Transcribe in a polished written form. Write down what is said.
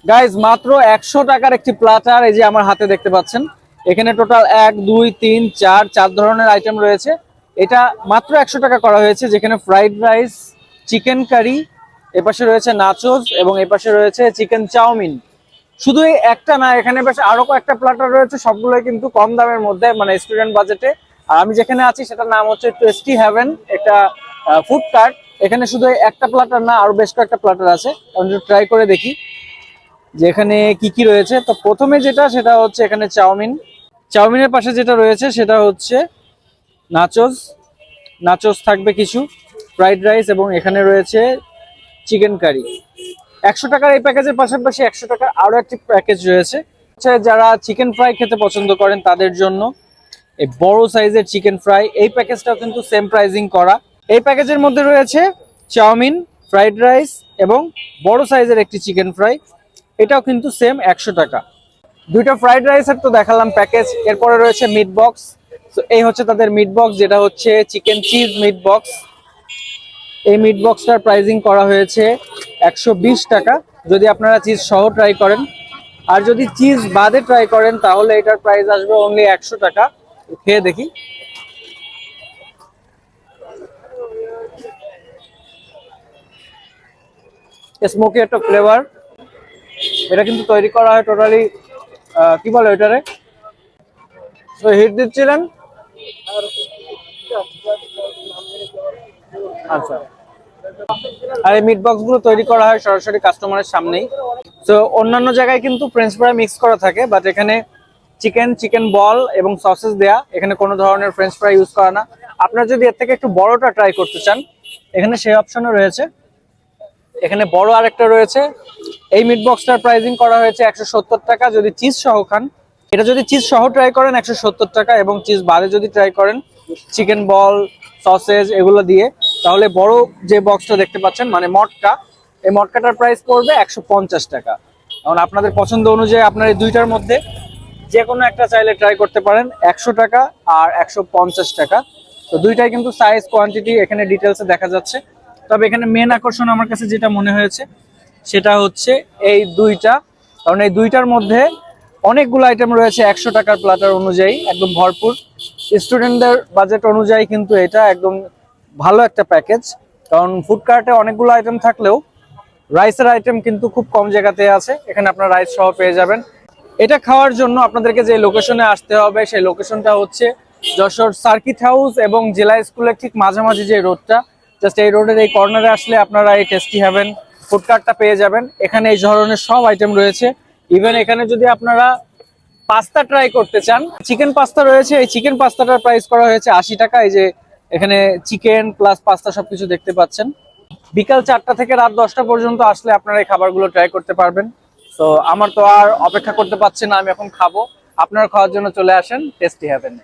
Guys মাত্র 100 টাকার একটি প্ল্যাটার, এই যে আমার হাতে দেখতে পাচ্ছেন। এখানে টোটাল 1 2 3 4 4 ধরনের আইটেম রয়েছে। এটা মাত্র 100 টাকা করা হয়েছে, যেখানে ফ্রাইড রাইস, চিকেন কারি, এপাশে রয়েছে নাচোস এবং এপাশে রয়েছে চিকেন চাউমিন। শুধু এই একটা না, এখানে বেশ আরো কয়েকটা প্ল্যাটার রয়েছে, সবগুলোই কিন্তু কম দামের মধ্যে, মানে স্টুডেন্ট বাজেটে। আর আমি যেখানে আছি সেটার নাম হচ্ছে টেস্টি হেভেন, একটা ফুড কার্ট। এখানে শুধু একটা প্ল্যাটার না, আরো বেশ কয়েকটা প্ল্যাটার আছে। আমি ট্রাই করে দেখি যে এখানে কি কি রয়েছে। তো প্রথমে যেটা, সেটা হচ্ছে এখানে চাউমিন। চাউমিনের পাশে যেটা রয়েছে সেটা হচ্ছে নাচোস। নাচোস থাকবে কিছু, ফ্রাইড রাইস এবং এখানে রয়েছে চিকেন কারি। 100 টাকার এই প্যাকেজের পাশাপাশি 100 টাকার আরো একটি প্যাকেজ রয়েছে। যারা চিকেন ফ্রাই খেতে পছন্দ করেন তাদের জন্য এই বড় সাইজের চিকেন ফ্রাই, এই প্যাকেজটাও কিন্তু সেম প্রাইজিং করা। এই প্যাকেজের মধ্যে রয়েছে চাউমিন, ফ্রাইড রাইস এবং বড় সাইজের একটি চিকেন ফ্রাই, এটাও কিন্তু সেম 100 টাকা। দুইটা ফ্রাইড রাইসের তো দেখালাম প্যাকেজ। এরপরে রয়েছে মিট বক্স। তো এই হচ্ছে তাদের মিট বক্স, যেটা হচ্ছে চিকেন চিজ মিট বক্স। এই মিট বক্সটার প্রাইজিং করা হয়েছে 120 টাকা যদি আপনারা চিজ সহ ট্রাই করেন। আর যদি চিজ বাদে ট্রাই করেন তাহলে এটার প্রাইস আসবে অনলি 100 টাকা। খেয়ে দেখি। স্মোকি একটা ফ্লেভার। এটা কিন্তু তৈরি করা হয় টোটালি কি বলে ওইটারে, তো হিট দিচ্ছিলেন। আচ্ছা, আর এই মিট বক্স গুলো তৈরি করা হয় সরাসরি কাস্টমারের সামনেই। তো অন্যান্য জায়গায় কিন্তু ফ্রেঞ্চ ফ্রাই মিক্স করা থাকে, বাট এখানে চিকেন, চিকেন বল এবং সসেস দেয়া, এখানে কোনো ধরনের ফ্রেঞ্চ ফ্রাই ইউজ করা না। আপনারা যদি এর থেকে একটু বড়টা ট্রাই করতে চান, এখানে সেই অপশনও রয়েছে। এখানে বড় আরেকটা রয়েছে। এই মিট বক্সটার প্রাইসিং করা হয়েছে 170 টাকা যদি চিজ সহ খান। এটা যদি চিজ সহ ট্রাই করেন 170 টাকা, এবং চিজ বাদে যদি ট্রাই করেন চিকেন বল, সসেজ এগুলো দিয়ে, তাহলে বড় যে বক্সটা দেখতে পাচ্ছেন মানে মটকা, এই মটকাটার প্রাইস পড়বে 150 টাকা। এখন আপনাদের পছন্দ অনুযায়ী আপনার এই দুইটার মধ্যে যে কোনো একটা চাইলে ট্রাই করতে পারেন। 100 টাকা আর 150 টাকা। তো দুইটাই কিন্তু সাইজ, কোয়ান্টিটি এখানে ডিটেলসে দেখা যাচ্ছে। তবে এখানে মেন আকর্ষণ আমার কাছে যেটা মনে হয়েছে সেটা হচ্ছে এই দুইটা, কারণ এই দুইটার মধ্যে অনেকগুলো আইটেম রয়েছে 100 টাকার প্ল্যাটার অনুযায়ী, একদম ভরপুর। স্টুডেন্টদের বাজেট অনুযায়ী কিন্তু এটা একদম ভালো একটা প্যাকেজ। কারণ ফুড কার্টে অনেকগুলো আইটেম থাকলেও রাইসের আইটেম কিন্তু খুব কম জায়গাতে আছে, এখানে আপনারা রাইস সহ পেয়ে যাবেন। এটা খাওয়ার জন্য আপনাদেরকে যে লোকেশনে আসতে হবে, সেই লোকেশনটা হচ্ছে যশোর সার্কিট হাউস এবং জেলা স্কুলের ঠিক মাঝামাঝি যে রোডটা, জাস্ট এই রোডের এই কর্নারে আসলে আপনারা এই টেস্টি হেভেন ফুড কার্টটা পেয়ে যাবেন। এখানে এই ধরনের সব আইটেম রয়েছে। ইভেন এখানে যদি আপনারা পাস্তা ট্রাই করতে চান, চিকেন পাস্তা রয়েছে। এই চিকেন পাস্তাটার প্রাইস করা হয়েছে 80 টাকা। এই যে এখানে চিকেন প্লাস পাস্তা সবকিছু দেখতে পাচ্ছেন। বিকাল 4টা থেকে রাত 10টা পর্যন্ত আসলে আপনারা এই খাবারগুলো ট্রাই করতে পারবেন। তো আমার তো আর অপেক্ষা করতে পারছি না, আমি এখন খাবো। আপনারা খাওয়ার জন্য চলে আসেন টেস্টি হেভেনে।